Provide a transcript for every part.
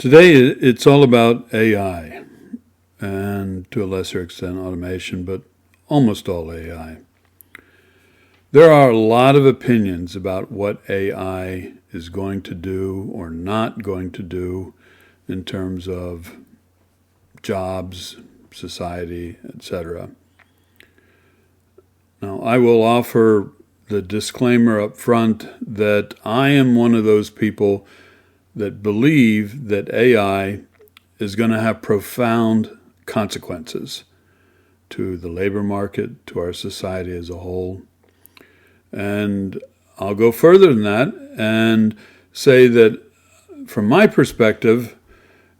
Today, it's all about AI, and to a lesser extent automation, but almost all AI. There are a lot of opinions about what AI is going to do or not going to do in terms of jobs, society, etc. Now, I will offer the disclaimer up front that I am one of those people that believe that AI is going to have profound consequences to the labor market, to our society as a whole. And I'll go further than that and say that from my perspective,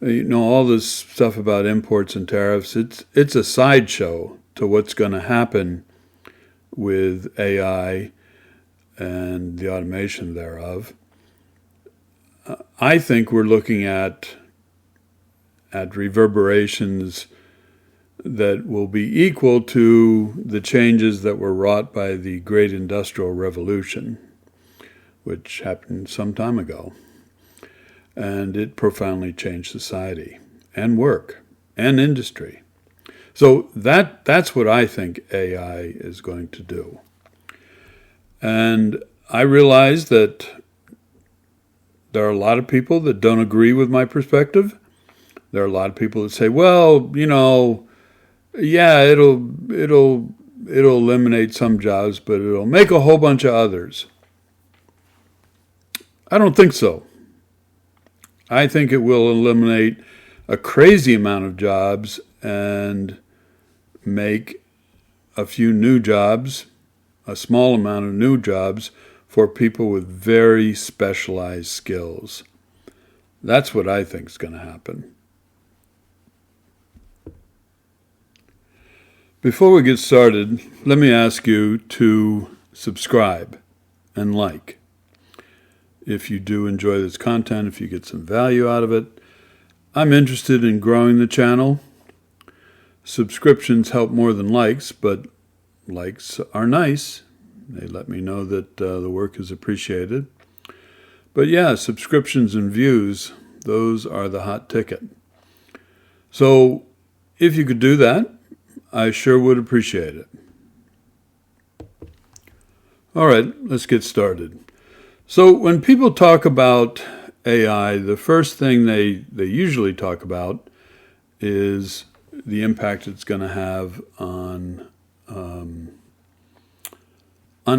all this stuff about imports and tariffs, it's a sideshow to what's going to happen with AI and the automation thereof. I think we're looking at reverberations that will be equal to the changes that were wrought by the Great Industrial Revolution, which happened some time ago. And it profoundly changed society and work and industry. So that's what I think AI is going to do. And I realize that there are a lot of people that don't agree with my perspective. There are a lot of people that say, well, yeah, it'll eliminate some jobs, but it'll make a whole bunch of others. I don't think so. I think it will eliminate a crazy amount of jobs and make a few new jobs, a small amount of new jobs for people with very specialized skills. That's what I think is going to happen. Before we get started, let me ask you to subscribe and like. If you do enjoy this content, if you get some value out of it, I'm interested in growing the channel. Subscriptions help more than likes, but likes are nice. They let me know that the work is appreciated. But yeah, subscriptions and views, those are the hot ticket. So if you could do that, I sure would appreciate it. All right, let's get started. So when people talk about AI, the first thing they usually talk about is the impact it's going to have on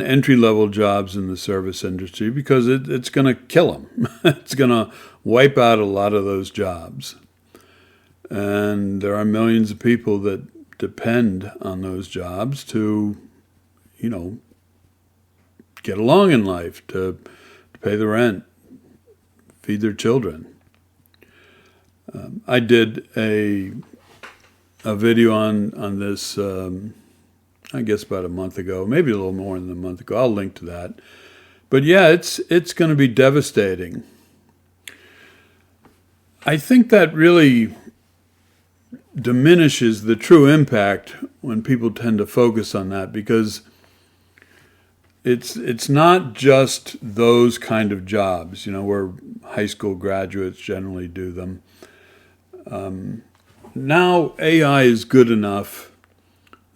entry-level jobs in the service industry, because it's going to kill them. It's going to wipe out a lot of those jobs. And there are millions of people that depend on those jobs to, get along in life, to pay the rent, feed their children. I did a video on this, I guess about a month ago, maybe a little more than a month ago. I'll link to that. But yeah, it's going to be devastating. I think that really diminishes the true impact when people tend to focus on that, because it's not just those kind of jobs, where high school graduates generally do them. Now AI is good enough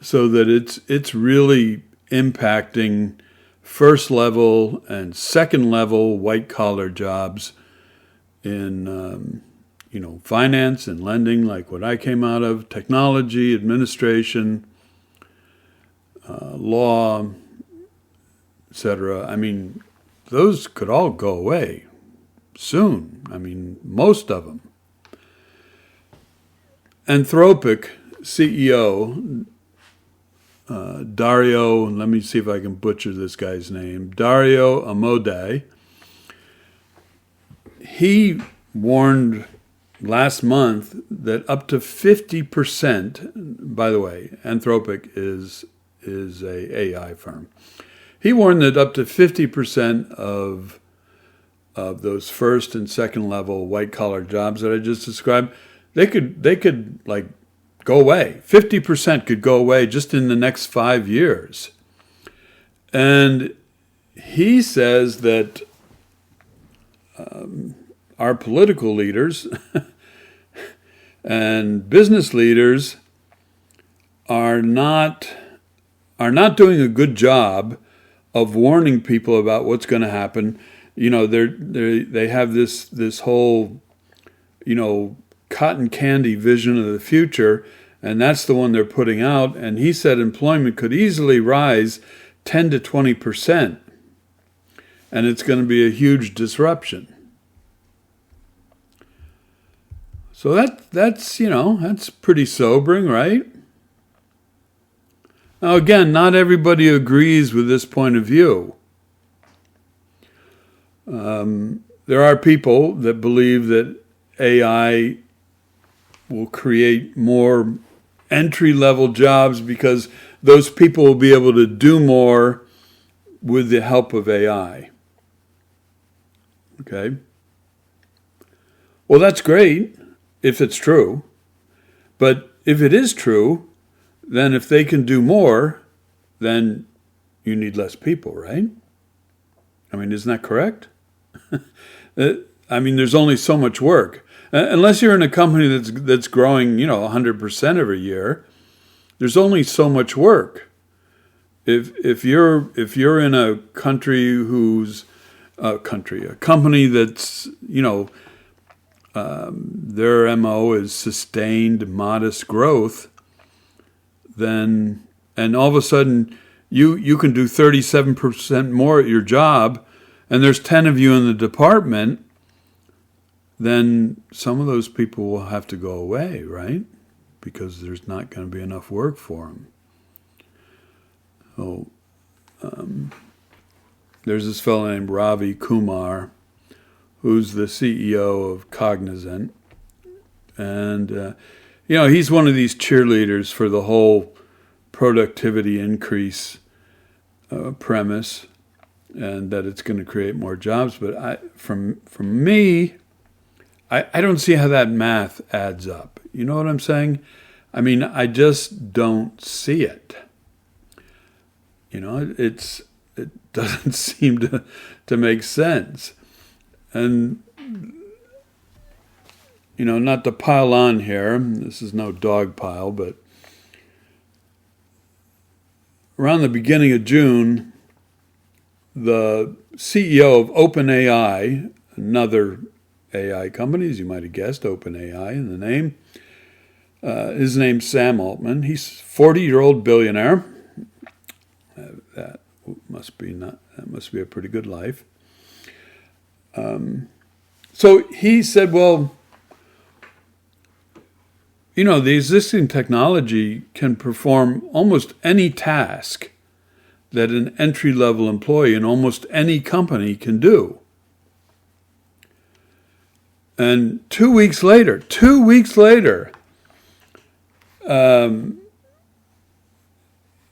so that it's really impacting first level and second level white collar jobs in finance and lending, like what I came out of, technology, administration, law, etc. I mean, those could all go away soon. I mean, most of them. Anthropic CEO, Dario, and let me see if I can butcher this guy's name, Dario Amodei, he warned last month that up to 50%, by the way, Anthropic is a AI firm. He warned that up to 50% of those first and second level white collar jobs that I just described, they could like go away. 50% could go away just in the next 5 years. And he says that our political leaders and business leaders are not doing a good job of warning people about what's going to happen. They have this whole, cotton candy vision of the future, and that's the one they're putting out. And he said employment could easily rise 10 to 20%, and it's going to be a huge disruption. So that's pretty sobering, right? Now, again, not everybody agrees with this point of view. There are people that believe that AI will create more entry-level jobs because those people will be able to do more with the help of AI. Okay? Well, that's great if it's true. But if it is true, then if they can do more, then you need less people, right? I mean, isn't that correct? There's only so much work. Unless you're in a company that's growing, 100% every year, there's only so much work. If you're in a company that's, their MO is sustained modest growth, then, and all of a sudden you can do 37% more at your job, and there's 10 of you in the department, then some of those people will have to go away, right? Because there's not going to be enough work for them. So there's this fellow named Ravi Kumar, who's the CEO of Cognizant. And, he's one of these cheerleaders for the whole productivity increase premise, and that it's going to create more jobs. But from me, I don't see how that math adds up. You know what I'm saying? I just don't see it. It doesn't seem to make sense. And, not to pile on here, this is no dog pile, but around the beginning of June, the CEO of OpenAI, another AI company, as you might have guessed, OpenAI in the name, his name's Sam Altman. He's a 40-year-old billionaire. That must be a pretty good life. So he said, well, the existing technology can perform almost any task that an entry-level employee in almost any company can do. And 2 weeks later,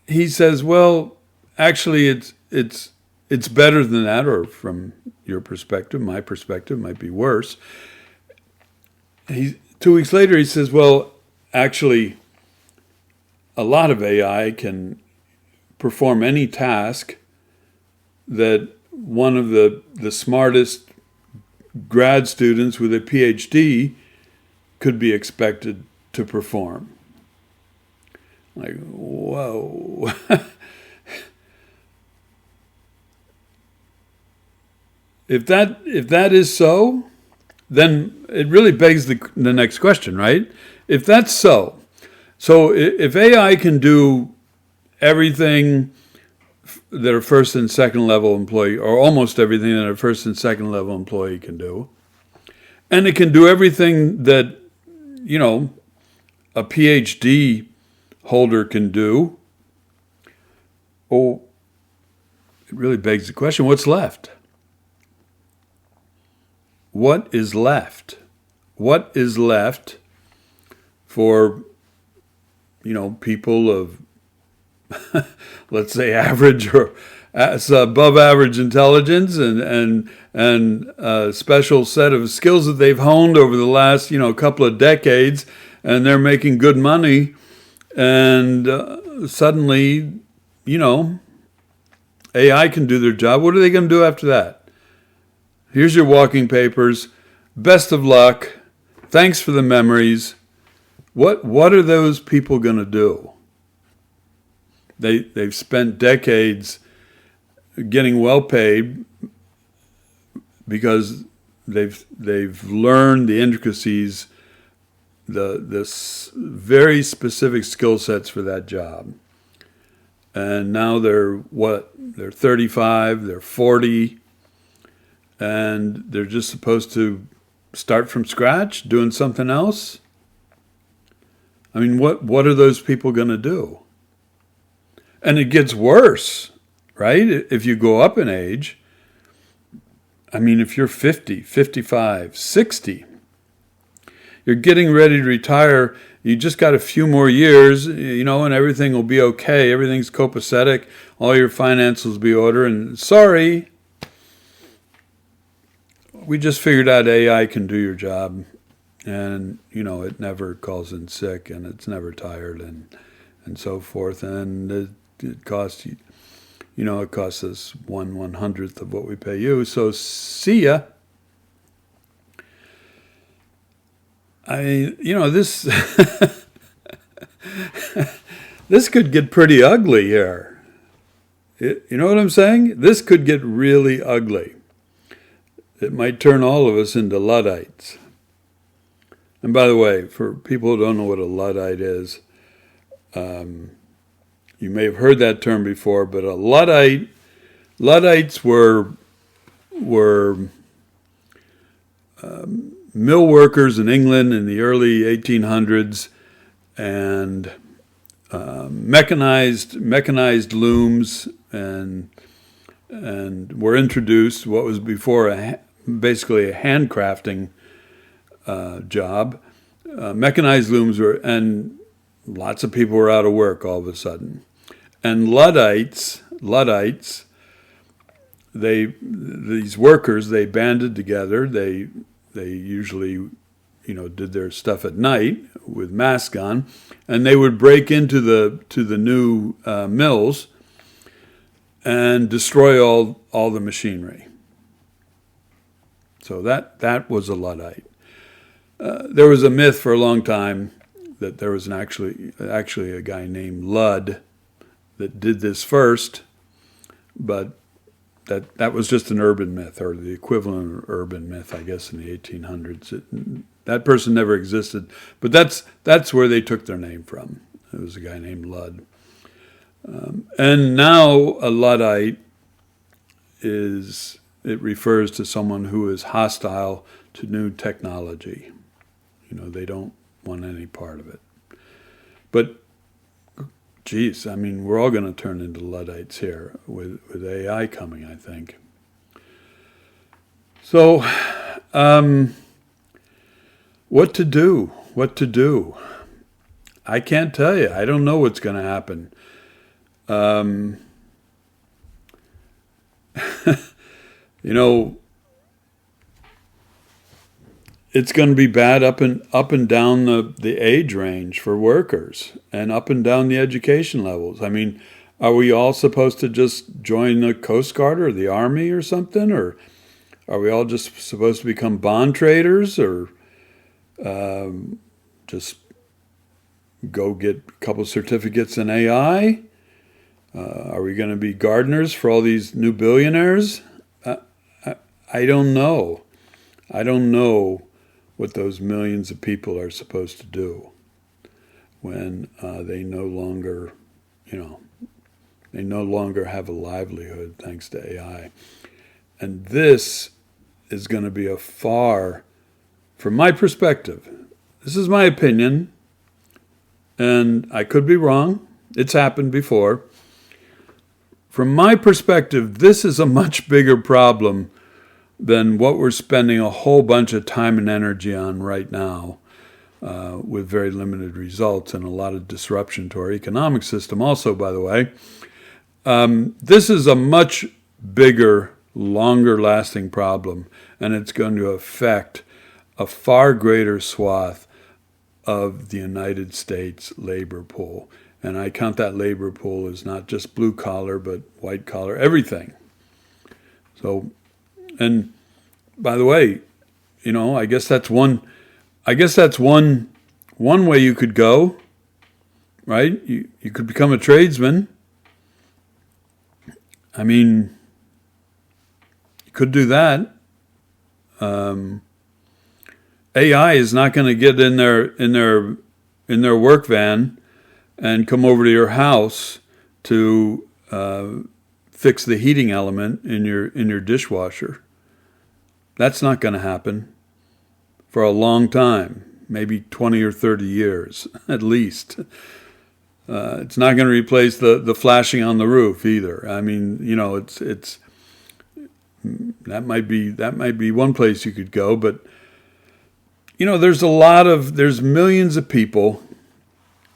he says, well, actually, it's better than that, or from your perspective, my perspective, might be worse. 2 weeks later, he says, well, actually, a lot of AI can perform any task that one of the smartest grad students with a PhD could be expected to perform. Like, whoa. If that is so, then it really begs the next question, right? If that's so if AI can do everything that a first and second level employee, or almost everything that a first and second level employee can do, and it can do everything that, a PhD holder can do, well, it really begs the question, what's left? What is left? What is left for, people of, let's say, average or above average intelligence and a special set of skills that they've honed over the last, couple of decades, and they're making good money, and suddenly, AI can do their job. What are they going to do after that? Here's your walking papers. best of luck. Thanks for the memories. What are those people going to do? They've spent decades getting well paid because they've learned the intricacies, the very specific skill sets for that job. And now they're 35, they're 40, and they're just supposed to start from scratch, doing something else. I mean, what are those people going to do? And it gets worse, right? If you go up in age, I mean, if you're 50, 55, 60, you're getting ready to retire, you just got a few more years, and everything will be okay. Everything's copacetic. All your finances will be ordered. And sorry, we just figured out AI can do your job. And, it never calls in sick, and it's never tired, and so forth. And it costs you, it costs us 1/100th of what we pay you. So see ya. This this could get pretty ugly here. You know what I'm saying? This could get really ugly. It might turn all of us into Luddites. And by the way, for people who don't know what a Luddite is, you may have heard that term before, but Luddites were mill workers in England in the early 1800s, and mechanized looms and were introduced. What was before basically a handcrafting job. Mechanized looms and lots of people were out of work all of a sudden. And Luddites, these workers, they banded together. They usually, did their stuff at night with masks on, and they would break into the new mills and destroy all the machinery. So that was a Luddite. There was a myth for a long time that there was actually a guy named Ludd that did this first, but that was just an urban myth, or the equivalent of urban myth, I guess, in the 1800s. That person never existed, but that's where they took their name from. It was a guy named Ludd. And now a Luddite it refers to someone who is hostile to new technology. They don't want any part of it. But, geez, I mean, we're all going to turn into Luddites here with AI coming, I think. So, what to do? I can't tell you. I don't know what's going to happen. It's going to be bad up and down the age range for workers, and up and down the education levels. I mean, are we all supposed to just join the Coast Guard or the Army or something? Or are we all just supposed to become bond traders, or just go get a couple certificates in AI? Are we going to be gardeners for all these new billionaires? I don't know. I don't know what those millions of people are supposed to do when they no longer have a livelihood thanks to AI. And this is going to be from my perspective, this is my opinion, and I could be wrong. It's happened before. From my perspective, this is a much bigger problem than what we're spending a whole bunch of time and energy on right now, with very limited results and a lot of disruption to our economic system also, by the way. This is a much bigger, longer-lasting problem, and it's going to affect a far greater swath of the United States labor pool. And I count that labor pool as not just blue collar, but white collar, everything. So, and by the way, I guess that's one. I guess that's one way you could go, right? You could become a tradesman. I mean, you could do that. AI is not going to get in their work van and come over to your house to fix the heating element in your dishwasher. That's not going to happen for a long time, maybe 20 or 30 years at least. It's not going to replace the flashing on the roof either. I mean, it's that might be one place you could go, but there's millions of people,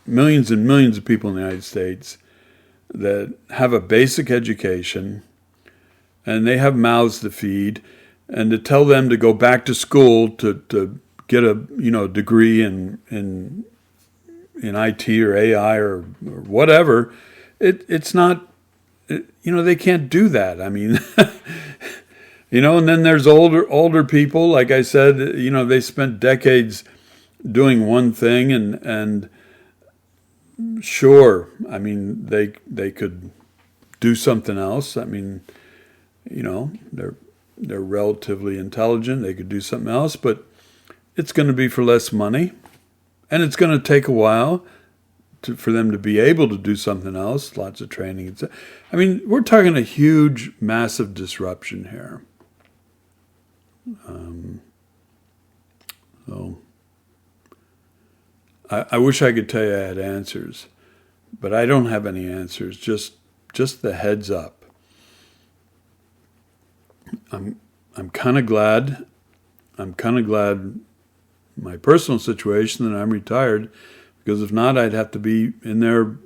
millions and millions of people in the United States that have a basic education and they have mouths to feed, and to tell them to go back to school to get a degree in IT or AI or whatever, it's not, they can't do that. I mean, and then there's older people, like I said, they spent decades doing one thing, and sure, I mean, they could do something else. I mean, they're relatively intelligent. They could do something else, but it's going to be for less money, and it's going to take a while for them to be able to do something else. Lots of training. I mean, we're talking a huge, massive disruption here. So I wish I could tell you I had answers, but I don't have any answers. Just the heads up. I'm kind of glad. My personal situation that I'm retired, because if not, I'd have to be in there,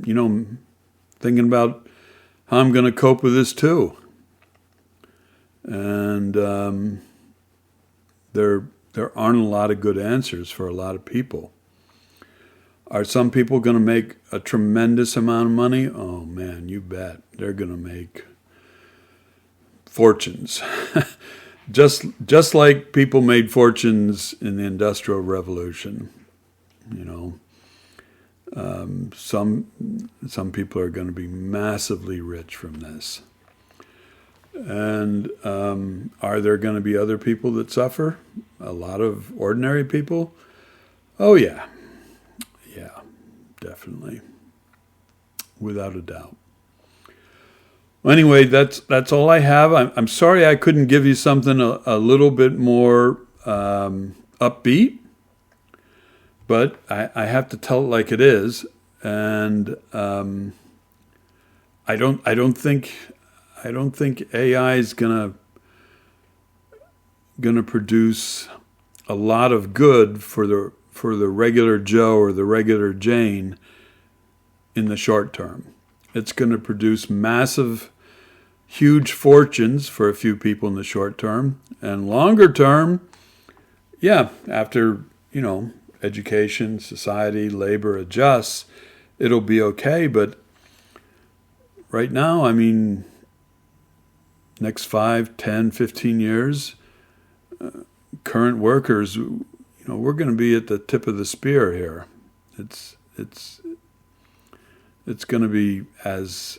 thinking about how I'm going to cope with this too. And there aren't a lot of good answers for a lot of people. Are some people going to make a tremendous amount of money? Oh man, you bet. They're going to make fortunes. just like people made fortunes in the Industrial Revolution. Some people are going to be massively rich from this. And are there going to be other people that suffer? A lot of ordinary people? Oh yeah. Yeah, definitely. Without a doubt. Well, anyway, that's all I have. I'm sorry I couldn't give you something a little bit more upbeat, but I have to tell it like it is, and I don't think AI is gonna produce a lot of good for the regular Joe or the regular Jane in the short term. It's going to produce massive, huge fortunes for a few people in the short term. And longer term, yeah, after, education, society, labor adjusts, it'll be okay. But right now, I mean, next 5, 10, 15 years, current workers, we're going to be at the tip of the spear here. It's going to be, as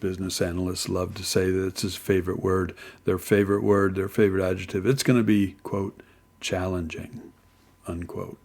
business analysts love to say, that it's his favorite word, their favorite adjective. It's going to be, quote, challenging, unquote.